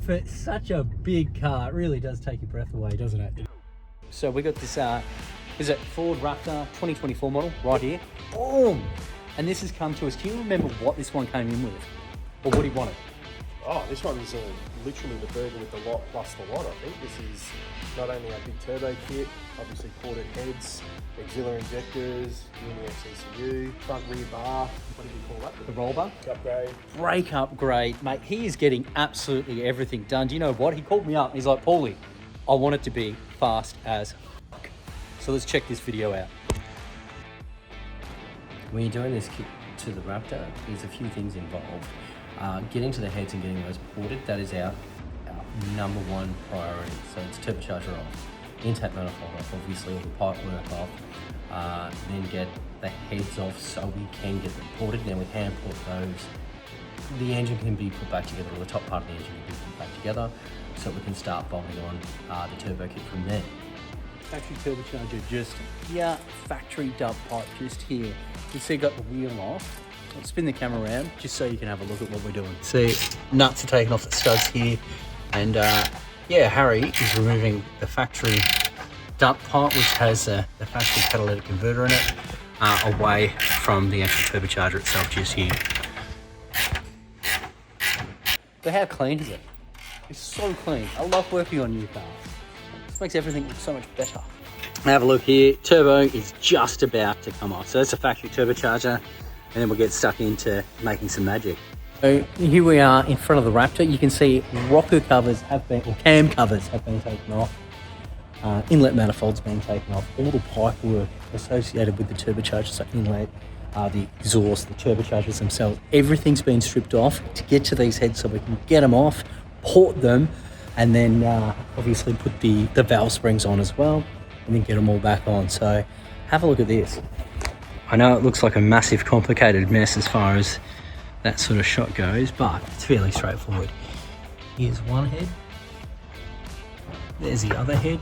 for such a big car, it really does take your breath away, doesn't it? So we got this, is it Ford Raptor 2024 model right here? Boom! And this has come to us. Can you remember what this one came in with? Or what he wanted? Oh, this one's literally the burger with the lot plus the lot, I think. This is not only our big turbo kit, obviously ported heads, auxiliary injectors, Uni-X ECU, front rear bar, what do you call that? The roll bar? Upgrade. Brake upgrade. Mate, he is getting absolutely everything done. Do you know what? He called me up. He's like, Paulie, I want it to be fast as fuck. So let's check this video out. When you're doing this kit to the Raptor, there's a few things involved. Getting to the heads and getting those ported, that is our number one priority. So it's turbocharger off, intake manifold off, obviously all the pipe work off, then get the heads off so we can get them ported. Then we hand port those. The engine can be put back together, or the top part of the engine can be put back together, so we can start bolting on the turbo kit from there. Factory turbocharger just here, factory dump pipe just here. You see, got the wheel off. I'll spin the camera around just so you can have a look at what we're doing. See, nuts are taken off the studs here, and yeah, Harry is removing the factory dump pipe, which has the factory catalytic converter in it, away from the actual turbocharger itself just here. But how clean is it? It's so clean. I love working on new cars. This makes everything look so much better. Have a look here. Turbo is just about to come off. So that's a factory turbocharger, and then we'll get stuck into making some magic. So here we are in front of the Raptor. You can see rocker covers have been, or cam covers have been taken off. Inlet manifolds been taken off. All the pipe work associated with the turbocharger, so inlet, the exhaust, the turbochargers themselves, everything's been stripped off to get to these heads so we can get them off, port them, and then obviously put the valve springs on as well, and then get them all back on. So have a look at this. I know it looks like a massive complicated mess as far as that sort of shot goes, but it's fairly straightforward. Here's one head, there's the other head.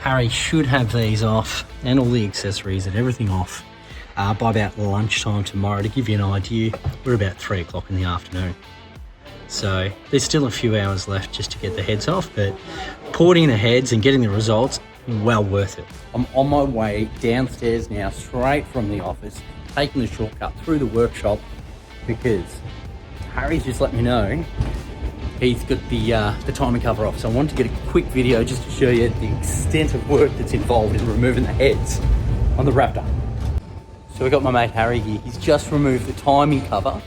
Harry should have these off and all the accessories and everything off by about lunchtime tomorrow. To give you an idea, we're about 3 o'clock in the afternoon. So there's still a few hours left just to get the heads off, but porting the heads and getting the results, well worth it. I'm on my way downstairs now, straight from the office, taking the shortcut through the workshop because Harry's just let me know he's got the timing cover off. So I wanted to get a quick video just to show you the extent of work that's involved in removing the heads on the Raptor. So we've got my mate Harry here. He's just removed the timing cover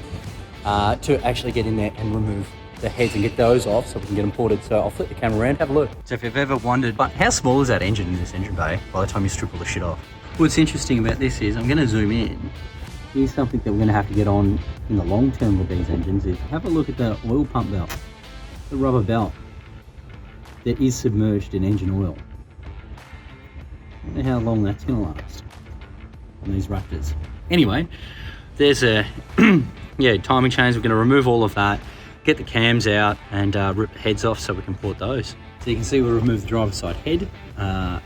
to actually get in there and remove the heads and get those off so we can get them ported. So I'll flip the camera around, have a look. So if you've ever wondered, but how small is that engine in this engine bay by the time you strip all the shit off? What's interesting about this is, I'm gonna zoom in. Here's something that we're gonna have to get on in the long term with these engines is, have a look at the oil pump belt, the rubber belt that is submerged in engine oil. I wonder how long that's gonna last on these Raptors. Anyway, there's a yeah, timing chains. We're going to remove all of that, get the cams out, and rip the heads off so we can port those. So you can see we removed the driver's side head.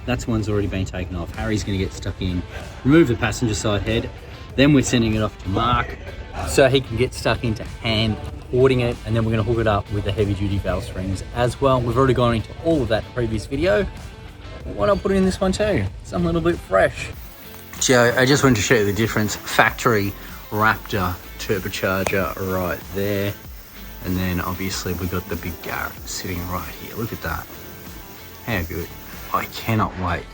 That's one's already been taken off. Harry's going to get stuck in, remove the passenger side head. Then we're sending it off to Mark so he can get stuck into hand porting it, and then we're going to hook it up with the heavy duty valve springs as well. We've already gone into all of that in the previous video. Why not put it in this one too? Something a little bit fresh. So I just wanted to show you the difference. Factory Raptor turbocharger right there, and then obviously we got the big Garrett sitting right here. Look at that, how good. I cannot wait.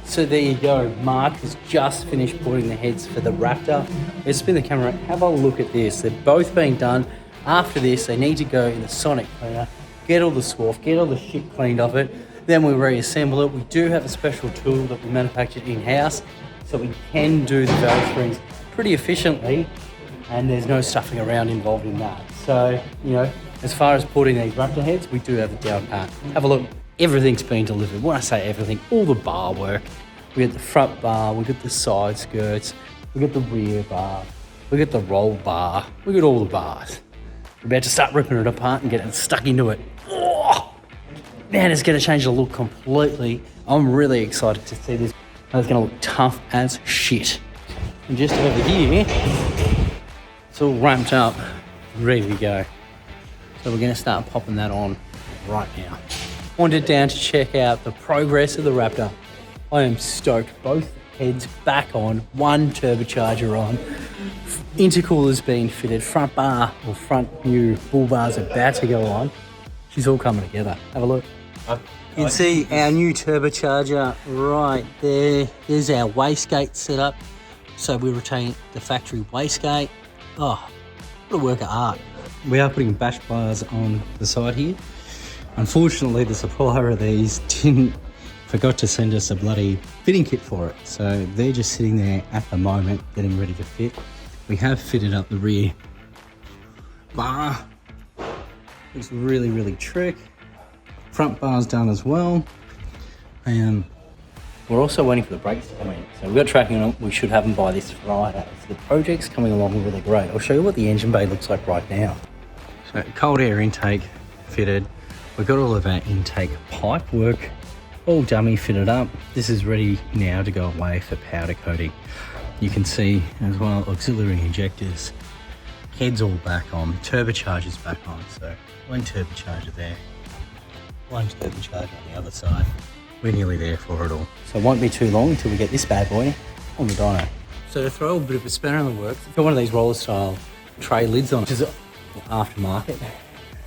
So there you go, Mark has just finished porting the heads for the Raptor. Let's spin the camera, have a look at this. They're both being done. After this they need to go in the sonic cleaner, get all the swarf, get all the shit cleaned off it, then we reassemble it. We do have a special tool that we manufactured in-house, so we can do the valve springs pretty efficiently, and there's no stuffing around involved in that. So, you know, as far as porting these Raptor heads, we do have it down pat. Have a look, everything's been delivered. When I say everything, all the bar work. We got the front bar, we got the side skirts, we got the rear bar, we got the roll bar, we got all the bars. We're about to start ripping it apart and getting stuck into it. Oh, man, it's gonna change the look completely. I'm really excited to see this. It's gonna look tough as shit. And just over here, it's all ramped up, ready to go. So So we're gonna start popping that on right now. Wandered down to check out the progress of the Raptor. I am stoked. Both heads back on, one turbocharger on. Intercooler's been fitted, front bar or front new bull bar's about to go on. She's all coming together. Have a look. You can see our new turbocharger right there. There's our wastegate set up. So we retain the factory wastegate. Oh, what a work of art. We are putting bash bars on the side here. Unfortunately, the supplier of these forgot to send us a bloody fitting kit for it. So they're just sitting there at the moment, getting ready to fit. We have fitted up the rear bar. Looks really, really trick. Front bar's done as well. And we're also waiting for the brakes to come in. So we've got tracking on them. We should have them by this Friday. So the project's coming along really great. I'll show you what the engine bay looks like right now. So cold air intake fitted. We've got all of our intake pipe work all dummy fitted up. This is ready now to go away for powder coating. You can see as well auxiliary injectors, heads all back on, turbochargers back on. So one turbocharger there, one turbocharger on the other side. We're nearly there for it all. So it won't be too long until we get this bad boy on the dyno. So to throw a bit of a spanner in the works, I've got one of these roller style tray lids on, which is aftermarket.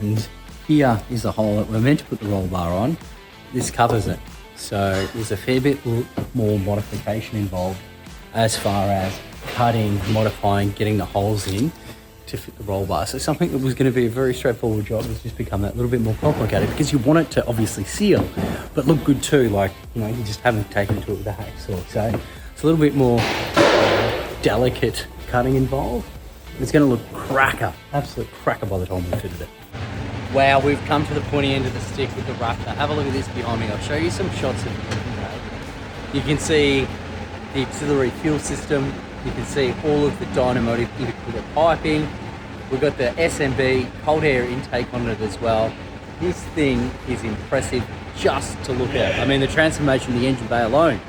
And here is the hole that we're meant to put the roll bar on. This covers it. So there's a fair bit more modification involved as far as cutting, modifying, getting the holes in to fit the roll bar. So something that was going to be a very straightforward job has just become that little bit more complicated because you want it to obviously seal, but look good too. Like, you know, you just haven't taken it to it with a hacksaw. So it's a little bit more delicate cutting involved. It's going to look cracker, absolute cracker by the time we fitted it. Wow, we've come to the pointy end of the stick with the Raptor. Have a look at this behind me. I'll show you some shots of the engine bay. You can see the auxiliary fuel system. You can see all of the Dynomotive intercooler piping. We've got the SMB cold air intake on it as well. This thing is impressive just to look at. I mean, the transformation of the engine bay alone.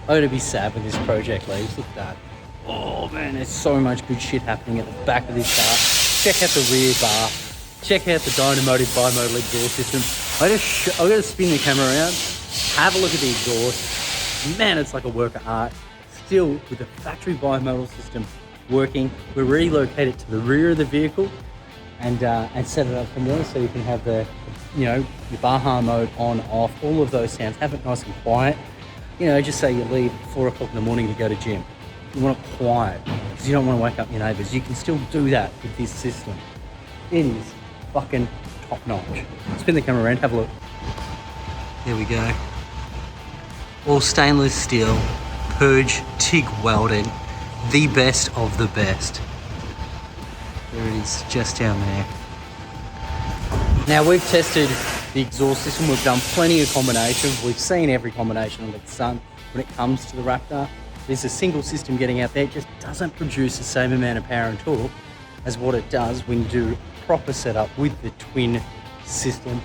I'm going to be sad when this project leaves. Look at that. Oh man, there's so much good shit happening at the back of this car. Check out the rear bar. Check out the Dynomotive bimodal exhaust system. I'm going to spin the camera around. Have a look at the exhaust. Man, it's like a work of art. Still with the factory bimodal system working. We relocate it to the rear of the vehicle and set it up from there so you can have the, you know, your Baja mode on, off, all of those sounds. Have it nice and quiet. You know, just say you leave 4 o'clock in the morning to go to gym. You want it quiet because you don't want to wake up your neighbours. You can still do that with this system. It is fucking top notch. Spin the camera around, have a look. There we go. All stainless steel, purge, TIG welded, the best of the best. There it is, just down there. Now we've tested the exhaust system, we've done plenty of combinations, we've seen every combination under the sun when it comes to the Raptor. There's a single system getting out there, it just doesn't produce the same amount of power and torque as what it does when you do proper setup with the twin system.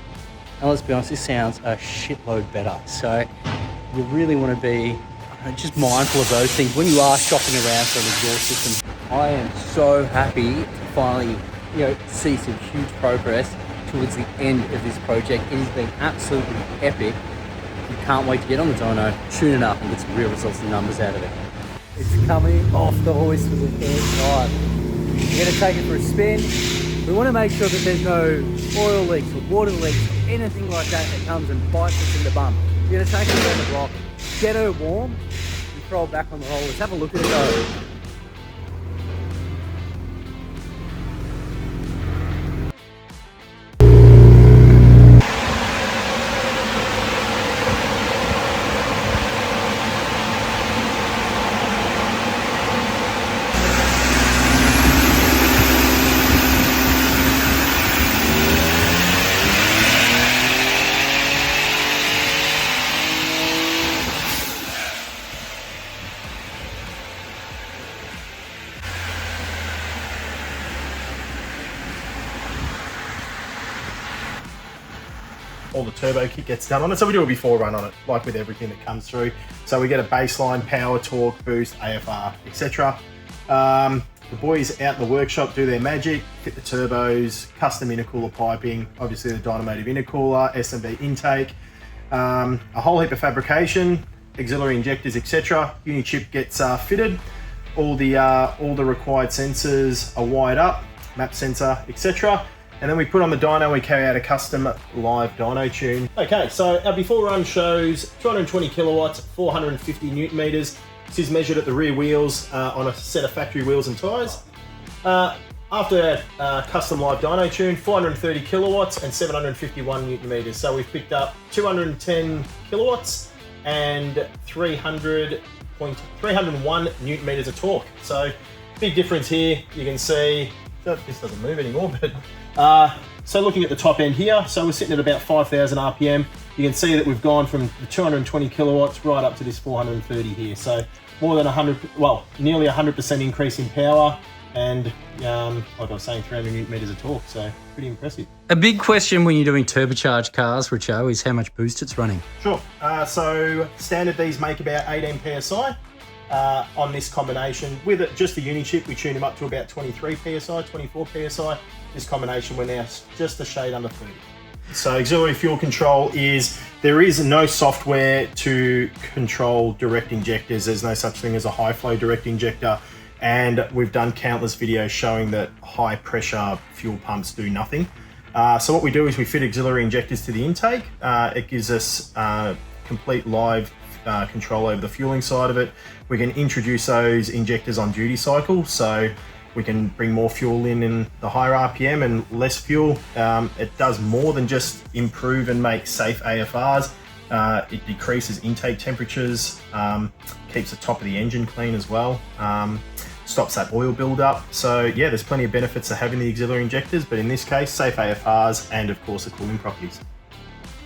And let's be honest, this sounds a shitload better. So you really want to be just mindful of those things when you are shopping around for an exhaust system. I am so happy to finally, you know, see some huge progress towards the end of this project. It has been absolutely epic. You can't wait to get on the dyno, tune it up and get some real results and numbers out of it. It's coming off the hoist for the first time. We're going to take it for a spin. We want to make sure that there's no oil leaks or water leaks or anything like that that comes and bites us in the bum. We're going to take it around the block, get her warm, and throw it back on the rollers. Have a look at it though. All the turbo kit gets done on it. So we do a before run on it, like with everything that comes through. So we get a baseline, power, torque, boost, AFR, etc. The boys out in the workshop do their magic, fit the turbos, custom intercooler piping, obviously the Dynomotive intercooler, SMB intake, a whole heap of fabrication, auxiliary injectors, etc. Uni-chip gets fitted. All the required sensors are wired up, map sensor, etc. And then we put on the dyno, we carry out a custom live dyno tune. Okay, so our before run shows 220 kilowatts, 450 newton meters. This is measured at the rear wheels on a set of factory wheels and tyres. After custom live dyno tune, 430 kilowatts and 751 newton meters. So we've picked up 210 kilowatts and 301 newton meters of torque. So big difference here. You can see this doesn't move anymore, but so looking at the top end here, so we're sitting at about 5,000 RPM. You can see that we've gone from the 220 kilowatts right up to this 430 here. So more than 100, well, nearly 100% increase in power, and like I was saying, 300 newton meters of torque. So pretty impressive. A big question when you're doing turbocharged cars, Richo, is how much boost it's running. Sure. So standard, these make about 18 PSI. On this combination with it, just the Uni-chip, we tune them up to about 23 PSI, 24 PSI. This combination, we're now just a shade under 30. So auxiliary fuel control there is no software to control direct injectors. There's no such thing as a high flow direct injector. And we've done countless videos showing that high pressure fuel pumps do nothing. So what we do is we fit auxiliary injectors to the intake. It gives us complete live control over the fueling side of it. We can introduce those injectors on duty cycle, so we can bring more fuel in the higher RPM and less fuel. It does more than just improve and make safe AFRs. It decreases intake temperatures, keeps the top of the engine clean as well, stops that oil buildup. So yeah, there's plenty of benefits to having the auxiliary injectors, but in this case, safe AFRs and of course the cooling properties.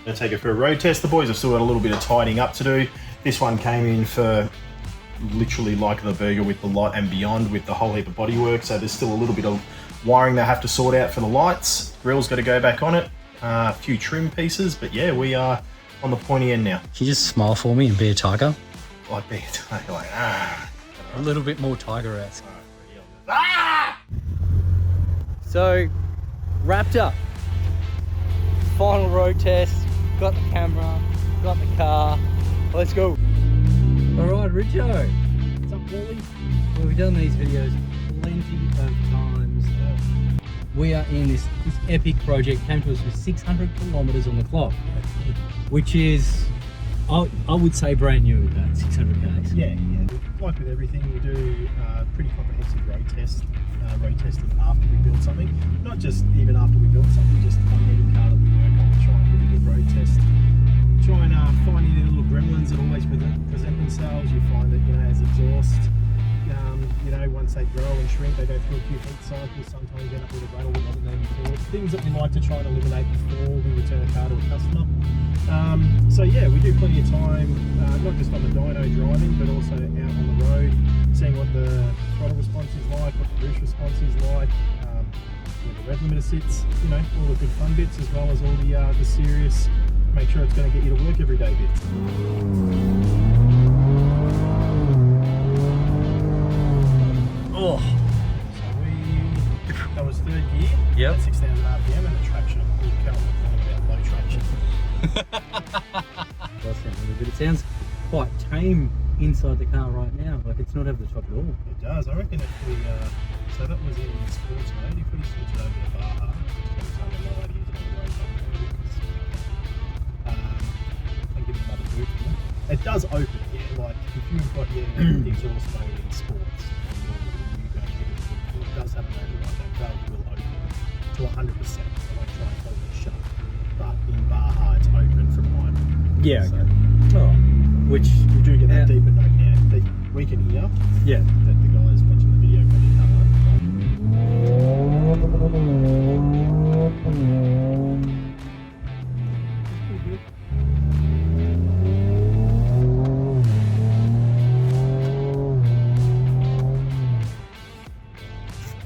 Gonna take it for a road test. The boys have still got a little bit of tidying up to do. This one came in for literally like the burger with the light and beyond with the whole heap of bodywork. So there's still a little bit of wiring they have to sort out for the lights. Grill's got to go back on it. A few trim pieces, but yeah, we are on the pointy end now. Can you just smile for me and be a tiger? Like be a tiger, like A little bit more tiger-esque. So, Raptor. Final road test. Got the camera. Got the car. Let's go. Alright, Richo. What's up, Wally? Well, we've done these videos plenty of times. We are in this epic project. Came to us with 600 kilometers on the clock, which is, I would say, brand new at that, 600 k's. Yeah. Like with everything, we do pretty comprehensive road testing after we build something. Not just even after we build something, just on any car that we work on, we try and do a good road test. Try and find any little gremlins that always present themselves. You find that, as exhaust, once they grow and shrink, they go through a few heat cycles. Sometimes you end up with a rattle that wasn't there before. Things that we like to try and eliminate before we return a car to a customer. So yeah, we do plenty of time, not just on the dyno driving, but also out on the road, seeing what the throttle response is like, what the boost response is like, where the rev limiter sits, all the good fun bits, as well as all the serious, make sure it's going to get you to work every day bits. Oh. So that was third gear, yep. 6,000 RPM, and the traction, we can't about low traction. Does sound really good. It sounds quite tame inside the car right now, like it's not over the top at all. It does, I reckon if we, so that was in sports mode, if we switch it over to Baja, which is going to tell me a lot of using on the road, and give it another boot. It does open, yeah, like if you've got your exhaust mode in sports, and you go and give it a boot, it does have an override, that valve will open to 100%, it won't try and close it shut, but in Baja it's open from behind. Yeah, so, okay. Oh. Which you do get that deeper note now. We can hear that the guys watching the video probably can't.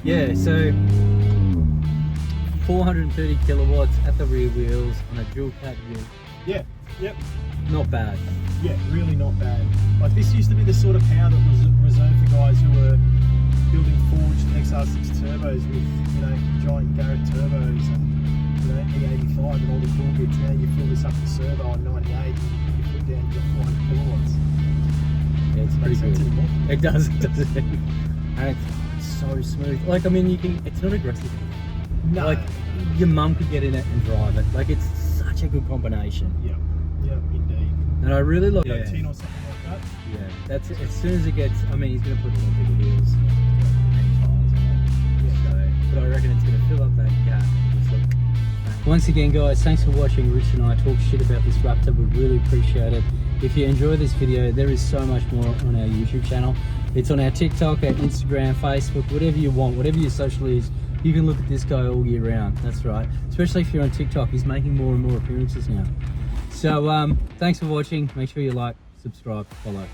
Yeah, so 430 kilowatts at the rear wheels on a dual cab unit. Yeah, yep. Not bad. Yeah, really not bad. Like this used to be the sort of power that was reserved for guys who were building forged R6 turbos with, you know, giant Garrett turbos and, you know, E85 and all the cool bits. Now you fill this up to servo on 98 and you put down your 400 kilowatts. Yeah, it's pretty Makes sense good. anymore. It does, and it's so smooth. Like, I mean, it's not aggressive. No. Like, your mum could get in it and drive it. Like, it's such a good combination. Yep, indeed. And I really like. Yeah. 10 or something like that. Yeah, that's it. As soon as it gets, I mean, he's going to put a lot bigger wheels and tyres on it. So, but I reckon it's going to fill up that gap. And just look. Once again, guys, thanks for watching Rich and I talk shit about this Raptor. We really appreciate it. If you enjoy this video, there is so much more on our YouTube channel. It's on our TikTok, our Instagram, Facebook, whatever you want, whatever your social is. You can look at this guy all year round. That's right. Especially if you're on TikTok, he's making more and more appearances now. So thanks for watching. Make sure you like, subscribe, follow.